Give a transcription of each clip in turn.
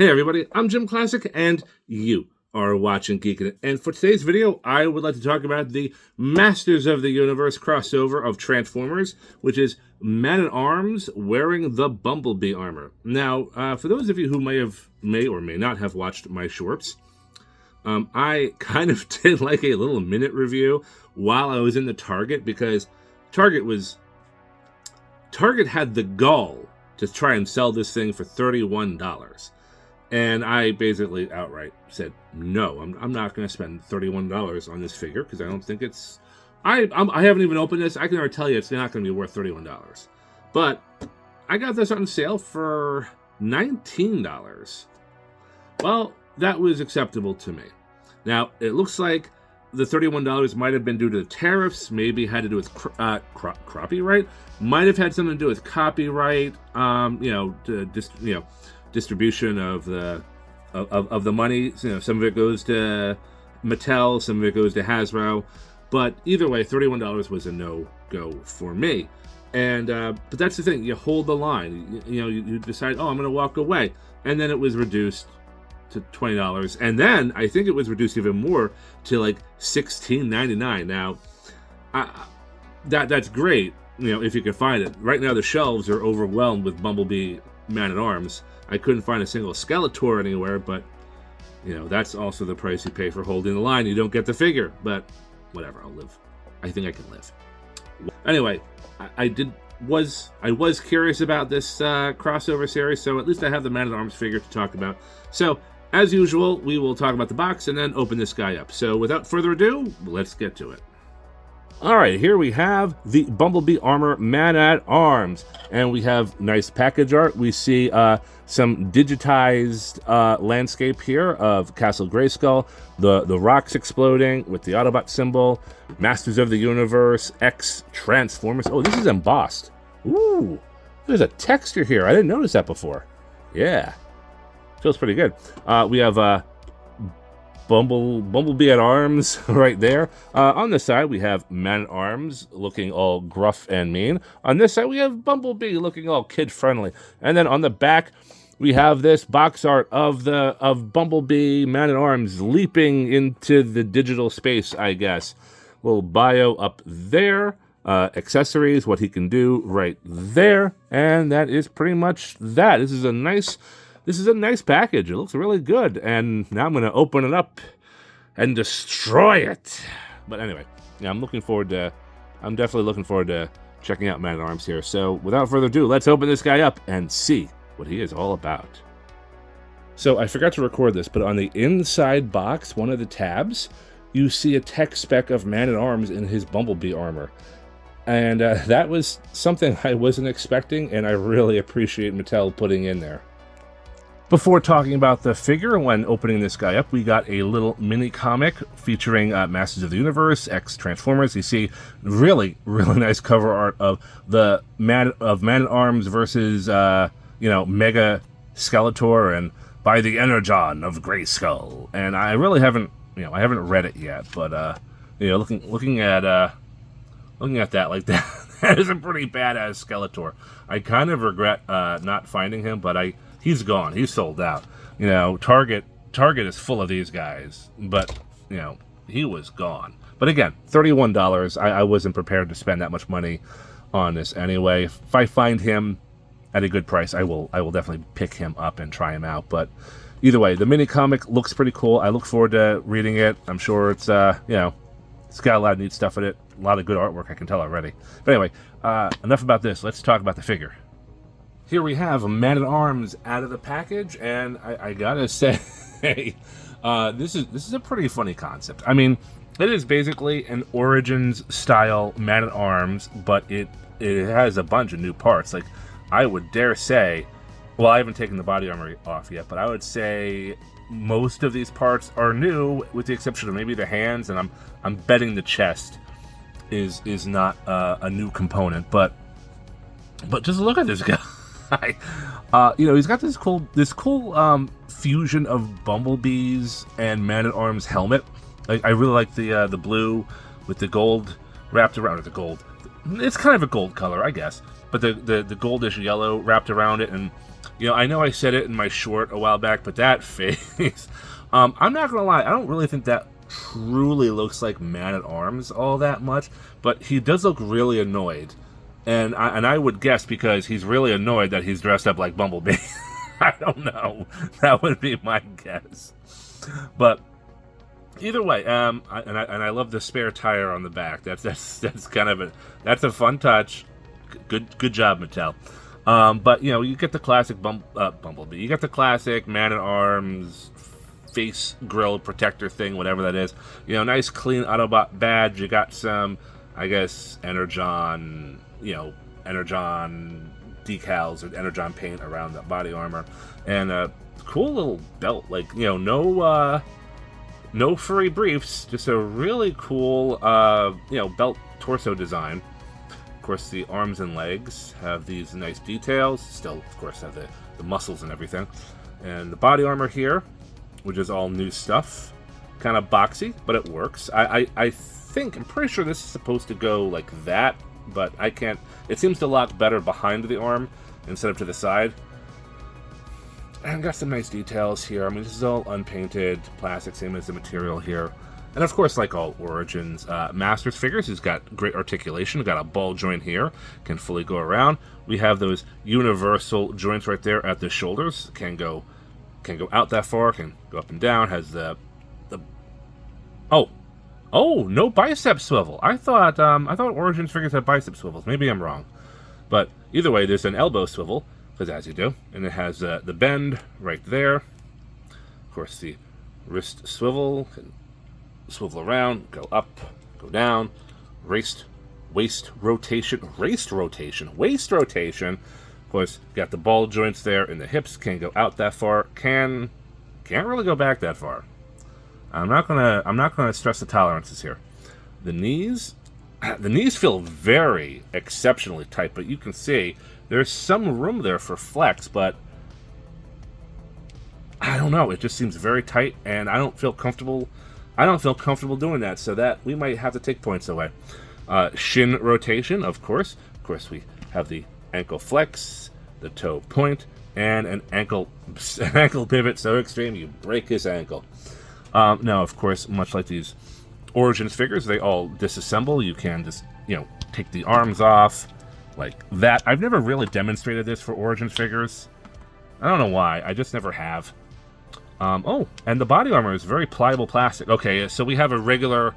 Hey everybody, I'm JimClassic and you are watching Geekin'. And for today's video, I would like to talk about the Masters of the Universe crossover of Transformers, which is Man-at-Arms wearing the Bumblebee armor. Now, for those of you who may or may not have watched my shorts, I kind of did like a little minute review while I was in the Target, because Target had the gall to try and sell this thing for $31. And I basically outright said, no, I'm not going to spend $31 on this figure, because I don't think it's... I haven't even opened this. I can already tell you it's not going to be worth $31. But I got this on sale for $19. Well, that was acceptable to me. Now, it looks like the $31 might have been due to the tariffs, maybe had to do with copyright, might have had something to do with copyright, distribution of the money. Some of it goes to Mattel, some of it goes to Hasbro, but either way, $31 was a no-go for me. And but that's the thing, you hold the line. You decide, oh, I'm going to walk away, and then it was reduced to $20, and then I think it was reduced even more to like $16.99. Now, that's great, if you can find it. Right now, the shelves are overwhelmed with Bumblebee Man-at-Arms. I couldn't find a single Skeletor anywhere, but that's also the price you pay for holding the line. You don't get the figure, but whatever, I'll live. I think I can live. Anyway, I was curious about this crossover series, so at least I have the Man-at-Arms figure to talk about. So, as usual, we will talk about the box and then open this guy up. So, without further ado, let's get to it. Alright, here we have the Bumblebee Armor Man-at-Arms, and we have nice package art. We see some digitized landscape here of Castle Grayskull, the rocks exploding with the Autobot symbol, Masters of the Universe, X Transformers. Oh, this is embossed. Ooh, there's a texture here. I didn't notice that before. Yeah, feels pretty good. We have Bumblebee at Arms right there. On this side, we have Man-at-Arms looking all gruff and mean. On this side, we have Bumblebee looking all kid-friendly. And then on the back, we have this box art of Bumblebee Man-at-Arms leaping into the digital space, I guess. Little bio up there. Accessories, what he can do right there. And that is pretty much that. This is a nice package. It looks really good. And now I'm going to open it up and destroy it. But anyway, yeah, I'm definitely looking forward to checking out Man-at-Arms here. So without further ado, let's open this guy up and see what he is all about. So I forgot to record this, but on the inside box, one of the tabs, you see a tech spec of Man-at-Arms in his Bumblebee armor. And that was something I wasn't expecting, and I really appreciate Mattel putting in there. Before talking about the figure, when opening this guy up, we got a little mini comic featuring Masters of the Universe, X Transformers. You see really nice cover art of the Man-at-Arms versus Mega Skeletor and by the Energon of Grayskull. And I really haven't read it yet, but looking at that like that is a pretty badass Skeletor. I kind of regret not finding him, but he's gone. He's sold out. Target is full of these guys, but he was gone. But again, $31. I wasn't prepared to spend that much money on this anyway. If I find him at a good price, I will definitely pick him up and try him out. But either way, the mini comic looks pretty cool. I look forward to reading it. I'm sure it's it's got a lot of neat stuff in it. A lot of good artwork, I can tell already. But anyway, enough about this. Let's talk about the figure. Here we have a Man-at-Arms out of the package, and I gotta say, this is a pretty funny concept. I mean, it is basically an Origins-style Man-at-Arms, but it has a bunch of new parts. Like, I would dare say, well, I haven't taken the body armor off yet, but I would say most of these parts are new, with the exception of maybe the hands, and I'm betting the chest is not a new component. But just look at this guy. He's got this cool fusion of Bumblebees and Man-at-Arms helmet. I really like the blue with the gold wrapped around it. The gold, it's kind of a gold color, I guess, but the goldish yellow wrapped around it, and You know, I know I said it in my short a while back, but that face, I'm not gonna lie, I don't really think that truly looks like Man-at-Arms all that much, but he does look really annoyed. And I would guess because he's really annoyed that he's dressed up like Bumblebee. I don't know. That would be my guess. But either way, I love the spare tire on the back. That's kind of that's a fun touch. Good job, Mattel. But you know, you get the classic Bumblebee. You get the classic Man-at-Arms face grill protector thing, whatever that is. You know, nice clean Autobot badge. You got some, I guess, Energon, you know, Energon decals or Energon paint around the body armor, and a cool little belt. Like, you know, no furry briefs, just a really cool, you know, belt torso design. Of course, the arms and legs have these nice details. Still, of course, have the muscles and everything. And the body armor here, which is all new stuff. Kind of boxy, but it works. I'm pretty sure this is supposed to go like that, but I can't. It seems to lock better behind the arm instead of to the side. And got some nice details here. I mean, this is all unpainted plastic, same as the material here. And of course, like all Origins Masters figures, he's got great articulation. We've got a ball joint here, can fully go around. We have those universal joints right there at the shoulders, can go out that far, can go up and down, has the no bicep swivel. I thought Origins figures had bicep swivels. Maybe I'm wrong. But either way, there's an elbow swivel, because as you do, and it has the bend right there. Of course, the wrist swivel, can swivel around, go up, go down, waist rotation. Of course, got the ball joints there in the hips, can't go out that far, can't really go back that far. I'm not gonna stress the tolerances here. The knees feel very exceptionally tight, but you can see there's some room there for flex, but I don't know, it just seems very tight, and I don't feel comfortable doing that, so that we might have to take points away. Shin rotation, of course. Of course, we have the ankle flex, the toe point, and an ankle pivot so extreme you break his ankle. Now, of course, much like these Origins figures, they all disassemble. You can just, you know, take the arms off like that. I've never really demonstrated this for Origins figures. I don't know why. I just never have. And the body armor is very pliable plastic. Okay, so we have a regular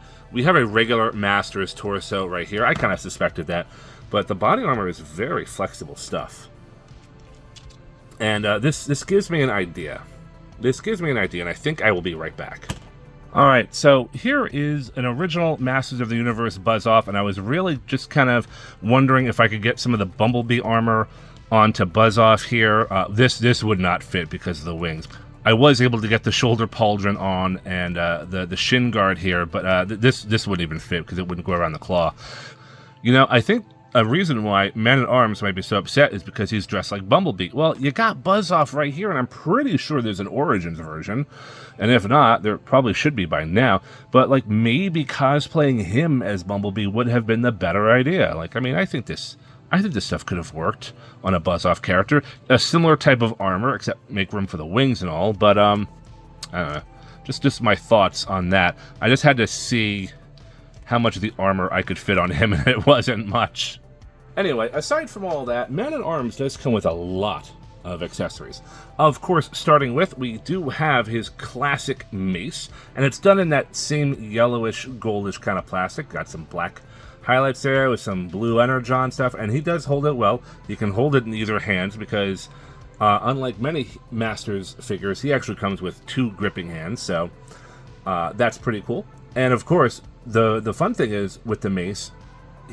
Masters torso right here. I kind of suspected that. But the body armor is very flexible stuff. And this gives me an idea. And I think I will be right back. Alright, so here is an original Masters of the Universe Buzz-Off, and I was really just kind of wondering if I could get some of the Bumblebee armor onto Buzz-Off here. This would not fit because of the wings. I was able to get the shoulder pauldron on and the shin guard here, but this wouldn't even fit because it wouldn't go around the claw. You know, I think a reason why Man-at-Arms might be so upset is because he's dressed like Bumblebee. Well, you got Buzz-Off right here, and I'm pretty sure there's an Origins version. And if not, there probably should be by now. But, like, maybe cosplaying him as Bumblebee would have been the better idea. Like, I mean, I think this stuff could have worked on a Buzz-Off character. A similar type of armor, except make room for the wings and all. But, I don't know. Just my thoughts on that. I just had to see how much of the armor I could fit on him, and it wasn't much. Anyway, aside from all that, Man-at-Arms does come with a lot of accessories. Of course, starting with, we do have his classic mace, and it's done in that same yellowish, goldish kind of plastic. Got some black highlights there with some blue Energon stuff, and he does hold it well. You can hold it in either hand because, unlike many Masters figures, he actually comes with 2 gripping hands, so that's pretty cool. And of course, the fun thing is, with the mace,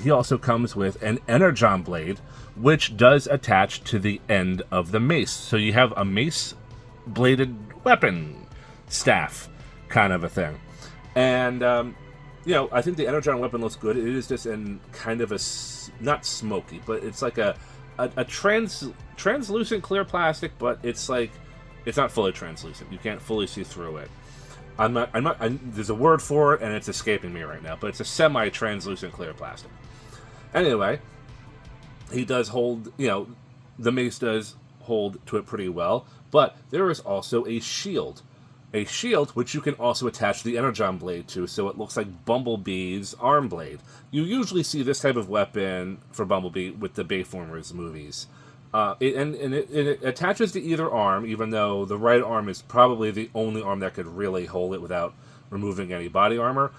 he also comes with an Energon blade, which does attach to the end of the mace. So you have a mace-bladed weapon staff kind of a thing. And, you know, I think the Energon weapon looks good. It is just in kind of a, not smoky, but it's like a translucent clear plastic, but it's like, it's not fully translucent. You can't fully see through it. There's a word for it, and it's escaping me right now, but it's a semi-translucent clear plastic. Anyway, he does hold, you know, the mace does hold to it pretty well. But there is also a shield. A shield which you can also attach the Energon blade to, so it looks like Bumblebee's arm blade. You usually see this type of weapon for Bumblebee with the Bayformers movies. It attaches to either arm, even though the right arm is probably the only arm that could really hold it without removing any body armor.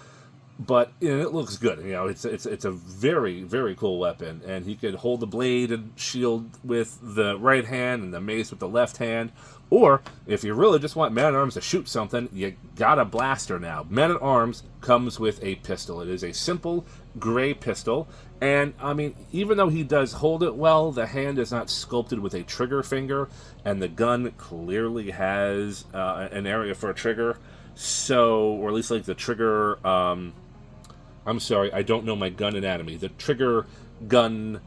But it looks good. It's a very, very cool weapon, and he could hold the blade and shield with the right hand and the mace with the left hand. Or if you really just want Man-at-Arms to shoot something, you got a blaster now. Man-at-Arms comes with a pistol. It is a simple gray pistol, and I mean, even though he does hold it well, the hand is not sculpted with a trigger finger, and the gun clearly has an area for a trigger. So, or at least like the trigger. I'm sorry, I don't know my gun anatomy. The trigger gun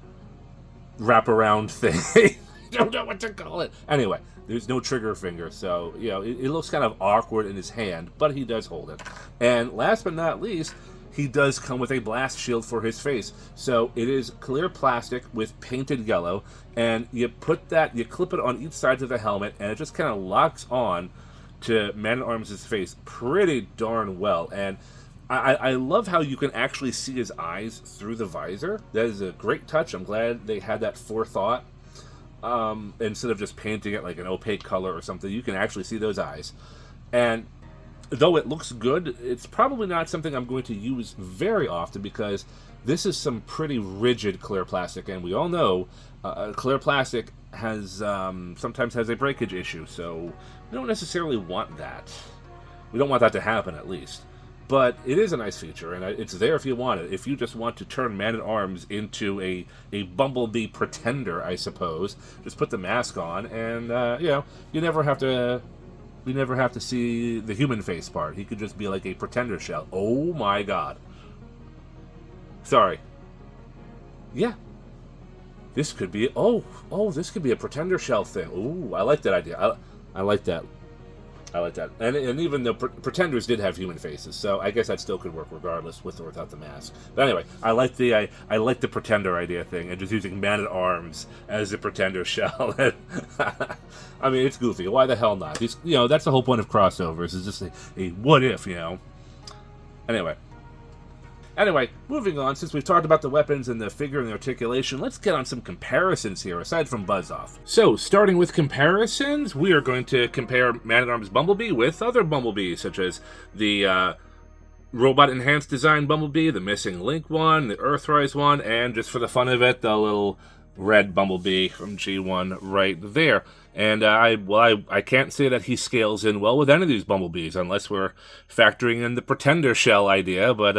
wraparound thing. I don't know what to call it. Anyway, there's no trigger finger, so, it looks kind of awkward in his hand, but he does hold it. And last but not least, he does come with a blast shield for his face. So it is clear plastic with painted yellow, and you clip it on each side of the helmet, and it just kind of locks on to Man-at-Arms' face pretty darn well. And I love how you can actually see his eyes through the visor. That is a great touch. I'm glad they had that forethought. Instead of just painting it like an opaque color or something, you can actually see those eyes. And though it looks good, it's probably not something I'm going to use very often, because this is some pretty rigid clear plastic, and we all know clear plastic has sometimes has a breakage issue, so we don't necessarily want that. We don't want that to happen, at least. But it is a nice feature, and it's there if you want it. If you just want to turn Man-at-Arms into a Bumblebee pretender, I suppose, just put the mask on, and you never have to. We never have to see the human face part. He could just be like a pretender shell. Oh my god! Sorry. Yeah. This could be. This could be a pretender shell thing. Ooh, I like that idea. I like that. I like that. And even though pretenders did have human faces, so I guess that still could work regardless, with or without the mask. But anyway, I like the pretender idea thing, and just using Man-at-Arms as a pretender shell. I mean, it's goofy. Why the hell not? That's the whole point of crossovers, is just a what if, Anyway, moving on, since we've talked about the weapons and the figure and the articulation, let's get on some comparisons here, aside from Buzz-Off. So, starting with comparisons, we are going to compare Man-at-Arms Bumblebee with other Bumblebees, such as the robot-enhanced design Bumblebee, the missing Link one, the Earthrise one, and just for the fun of it, the little red Bumblebee from G1 right there. And I can't say that he scales in well with any of these Bumblebees, unless we're factoring in the pretender shell idea. But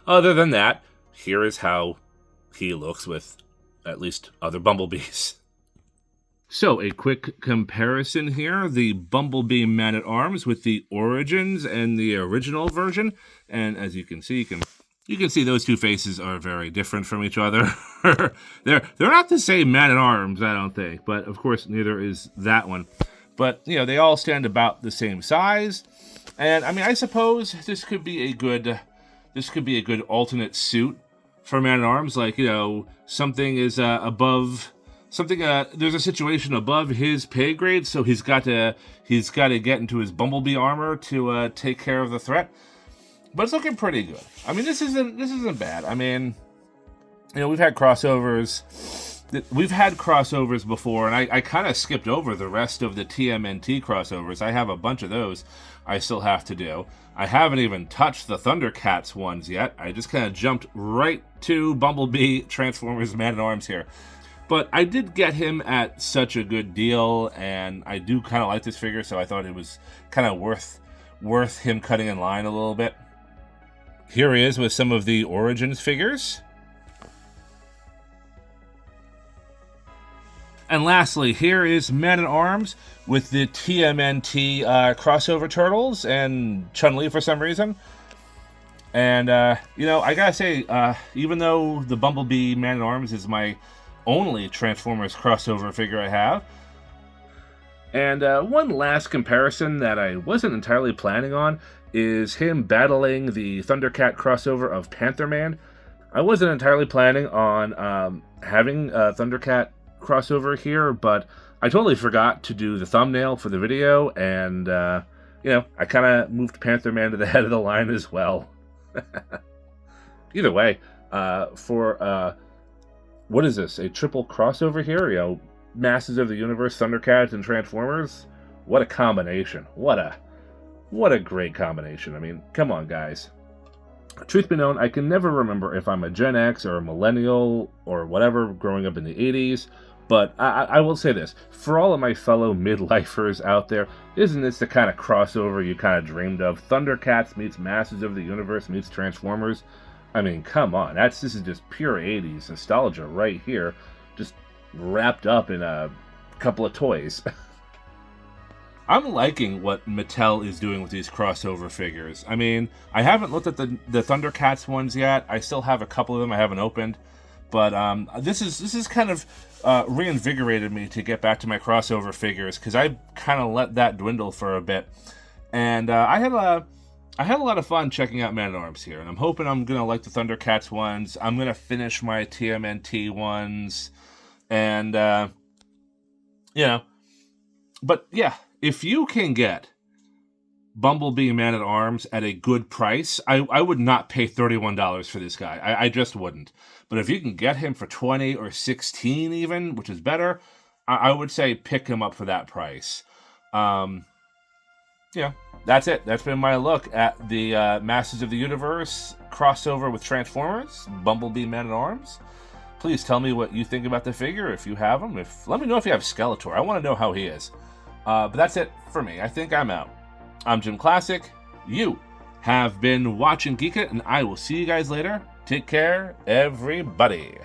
other than that, here is how he looks with at least other Bumblebees. So, a quick comparison here. The Bumblebee Man-at-Arms with the Origins and the original version. And as you can see, you can see those two faces are very different from each other. They're not the same Man-at-Arms, I don't think, but of course neither is that one. But they all stand about the same size, and I mean, I suppose this could be a good alternate suit for Man-at-Arms. Like, something is above something. There's a situation above his pay grade, so he's got to get into his Bumblebee armor to take care of the threat. But it's looking pretty good. I mean, this isn't bad. I mean, we've had crossovers. We've had crossovers before, and I kind of skipped over the rest of the TMNT crossovers. I have a bunch of those I still have to do. I haven't even touched the Thundercats ones yet. I just kind of jumped right to Bumblebee Transformers Man-at-Arms here. But I did get him at such a good deal, and I do kind of like this figure, so I thought it was kind of worth him cutting in line a little bit. Here he is with some of the Origins figures. And lastly, here is Man-at-Arms with the TMNT crossover turtles and Chun-Li for some reason. And, I gotta say, even though the Bumblebee Man-at-Arms is my only Transformers crossover figure I have. And one last comparison that I wasn't entirely planning on is him battling the Thundercat crossover of Panther Man. I wasn't entirely planning on having Thundercat crossover here, but I totally forgot to do the thumbnail for the video, and, you know, I kind of moved Panther Man to the head of the line as well. Either way, for, what is this, a triple crossover here? You know, Masters of the Universe, Thundercats, and Transformers? What a combination. What a great combination. I mean, come on, guys. Truth be known, I can never remember if I'm a Gen X or a millennial or whatever growing up in the 80s, but I will say this. For all of my fellow midlifers out there, isn't this the kind of crossover you kind of dreamed of? Thundercats meets Masters of the Universe meets Transformers? I mean, come on. This is just pure 80s nostalgia right here, just wrapped up in a couple of toys. I'm liking what Mattel is doing with these crossover figures. I mean, I haven't looked at the Thundercats ones yet. I still have a couple of them I haven't opened. But this is kind of reinvigorated me to get back to my crossover figures, because I kind of let that dwindle for a bit. And I had a lot of fun checking out Man-at-Arms here. And I'm hoping I'm going to like the Thundercats ones. I'm going to finish my TMNT ones. And, you know, but yeah. If you can get Bumblebee Man-at-Arms at a good price, I would not pay $31 for this guy. I just wouldn't. But if you can get him for $20 or $16 even, which is better, I would say pick him up for that price. Yeah, that's it. That's been my look at the Masters of the Universe crossover with Transformers, Bumblebee Man-at-Arms. Please tell me what you think about the figure, if you have him. Let me know if you have Skeletor. I want to know how he is. But that's it for me. I think I'm out. I'm JimClassic. You have been watching Geekin, and I will see you guys later. Take care, everybody.